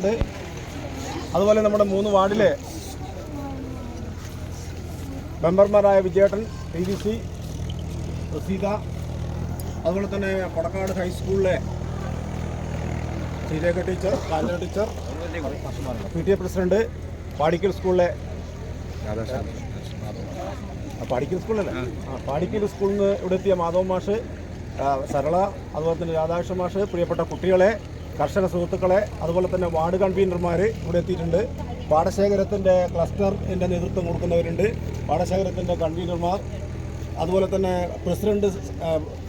President, അതുപോലെ നമ്മുടെ 3 വാർഡിലെ മെമ്പർമാരായ വിജയേട്ടൻ, TVC, റസീദ, അതുപോലെ തന്നെ കൊടക്കാട് ഹൈസ്കൂളിലെ ശ്രീരേഖ ടീച്ചർ, കാഞ്ഞ ടീച്ചർ, PTA പ്രസിഡന്റ്, പാടിക്കൽ സ്കൂളിലെ പാടിക്കൽ സ്കൂളല്ലേ പാടിക്കൽ സ്കൂളിൽ നിന്ന് ഇവിടെ എത്തിയ മാധവ മാഷ്, സരള, അതുപോലെ തന്നെ രാധാകൃഷ്ണ മാഷ്, പ്രിയപ്പെട്ട കുട്ടികളെ, കർഷക സുഹൃത്തുക്കളെ, അതുപോലെ തന്നെ വാർഡ് കൺവീനർമാർ ഇവിടെ എത്തിയിട്ടുണ്ട്. പാടശേഖരത്തിൻ്റെ ക്ലസ്റ്ററിൻ്റെ നേതൃത്വം കൊടുക്കുന്നവരുണ്ട്, പാടശേഖരത്തിൻ്റെ കൺവീനർമാർ, അതുപോലെ തന്നെ പ്രസിഡന്റ്,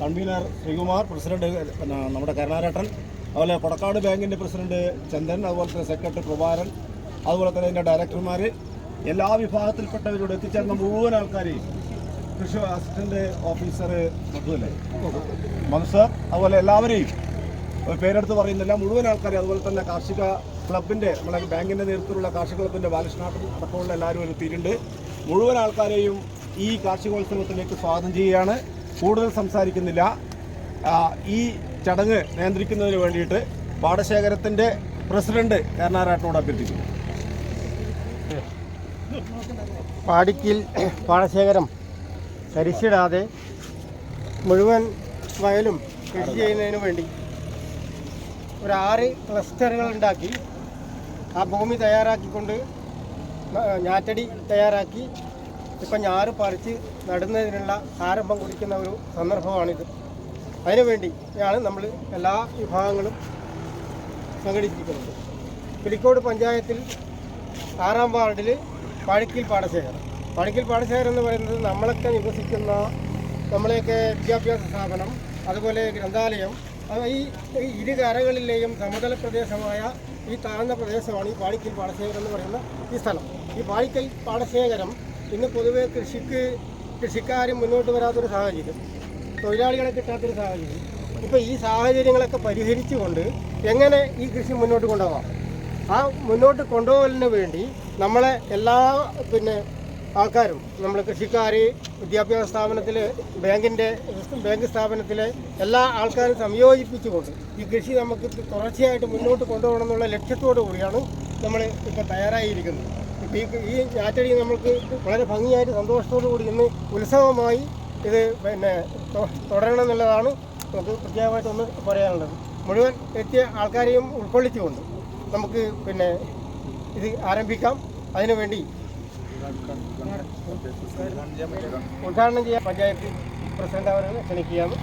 കൺവീനർ ശ്രീകുമാർ, പ്രസിഡന്റ് നമ്മുടെ കരുണാരേട്ടൻ, അതുപോലെ കൊടക്കാട് ബാങ്കിൻ്റെ പ്രസിഡന്റ് ചന്ദൻ, അതുപോലെ തന്നെ സെക്രട്ടറി പ്രഭാരൻ, അതുപോലെ തന്നെ അതിൻ്റെ ഡയറക്ടർമാർ, എല്ലാ വിഭാഗത്തിൽപ്പെട്ടവരോട് എത്തിച്ചേർന്ന മുഴുവൻ ആൾക്കാരെയും, കൃഷി അസിസ്റ്റന്റ് ഓഫീസർ മധു സാർ, അതുപോലെ എല്ലാവരെയും പേരെടുത്ത് പറയുന്നില്ല, മുഴുവൻ ആൾക്കാരെയും, അതുപോലെ തന്നെ കാർഷിക ക്ലബിൻ്റെ, നമ്മളെ ബാങ്കിൻ്റെ നേതൃത്വത്തിലുള്ള കാർഷിക ക്ലബിൻ്റെ ബാലകൃഷ്ണനാഥൻ അടക്കമുള്ള എല്ലാവരും എത്തിയിട്ടുണ്ട്. മുഴുവൻ ആൾക്കാരെയും ഈ കാർഷികോത്സവത്തിലേക്ക് സ്വാഗതം ചെയ്യുകയാണ്. കൂടുതൽ സംസാരിക്കുന്നില്ല. ഈ ചടങ്ങ് നിയന്ത്രിക്കുന്നതിന് വേണ്ടിയിട്ട് പാടശേഖരത്തിൻ്റെ പ്രസിഡന്റ് കരുണാരേട്ടനോട് അഭ്യർത്ഥിക്കുന്നു. പാടിക്കൽ പാടശേഖരം തരിച്ചിടാതെ മുഴുവൻ വയലും കൃഷി ചെയ്യുന്നതിന് വേണ്ടി ഒരു 6 ക്ലസ്റ്ററുകൾ ഉണ്ടാക്കി ആ ഭൂമി തയ്യാറാക്കിക്കൊണ്ട് ഞാറ്റടി തയ്യാറാക്കി ഇപ്പം ഞാറ് പറിച്ച് നടുന്നതിനുള്ള ആരംഭം കുറിക്കുന്ന ഒരു സന്ദർഭമാണിത്. അതിനുവേണ്ടിയാണ് നമ്മൾ എല്ലാ വിഭാഗങ്ങളും സംഘടിപ്പിക്കുന്നത്. പിലിക്കോട് പഞ്ചായത്തിൽ 6-ാം വാർഡിൽ പാടിക്കൽ പാടശേഖരം. പാടിക്കൽ പാടശേഖരം എന്ന് പറയുന്നത് നമ്മളൊക്കെ നിവസിക്കുന്ന നമ്മളെയൊക്കെ വിദ്യാഭ്യാസ സ്ഥാപനം, അതുപോലെ ഗ്രന്ഥാലയം, ഈ ഇരുകരകളിലെയും സമതല പ്രദേശമായ ഈ താഴ്ന്ന പ്രദേശമാണ് ഈ പാടിക്കൽ പാടശേഖരം എന്ന് പറയുന്ന ഈ സ്ഥലം. ഈ പാടിക്കൽ പാടശേഖരം ഇന്ന് പൊതുവെ കൃഷിക്കാരും മുന്നോട്ട് വരാത്തൊരു സാഹചര്യം, തൊഴിലാളികളെ കിട്ടാത്തൊരു സാഹചര്യം. ഇപ്പോൾ ഈ സാഹചര്യങ്ങളൊക്കെ പരിഹരിച്ചുകൊണ്ട് എങ്ങനെ ഈ കൃഷി മുന്നോട്ട് കൊണ്ടുപോകാം, ആ മുന്നോട്ട് കൊണ്ടുപോകലിന് വേണ്ടി നമ്മളെ എല്ലാ ആൾക്കാരും, നമ്മൾ കൃഷിക്കാർ, വിദ്യാഭ്യാസ സ്ഥാപനത്തിൽ, ബാങ്ക് സ്ഥാപനത്തിലെ എല്ലാ ആൾക്കാരും സംയോജിപ്പിച്ചുകൊണ്ട് ഈ കൃഷി നമുക്ക് തുടർച്ചയായിട്ട് മുന്നോട്ട് കൊണ്ടുപോകണം എന്നുള്ള ലക്ഷ്യത്തോടു കൂടിയാണ് നമ്മൾ ഇപ്പോൾ തയ്യാറായിരിക്കുന്നത്. ഇപ്പോൾ ഈ ഞാറ്റടി നമ്മൾക്ക് വളരെ ഭംഗിയായിട്ട് സന്തോഷത്തോടു കൂടി ഇന്ന് ഉത്സവമായി ഇത് തുടരണം എന്നുള്ളതാണ് നമുക്ക് പ്രത്യേകമായിട്ടൊന്ന് പറയാനുള്ളത്. മുഴുവൻ എത്തിയ ആൾക്കാരെയും ഉൾക്കൊള്ളിച്ചുകൊണ്ട് നമുക്ക് ഇത് ആരംഭിക്കാം. അതിനുവേണ്ടി ഉദ്ഘാടനം ചെയ്യാൻ പഞ്ചായത്ത് പ്രസിഡന്റ് അവരെ ക്ഷണിക്കുകയാണ്.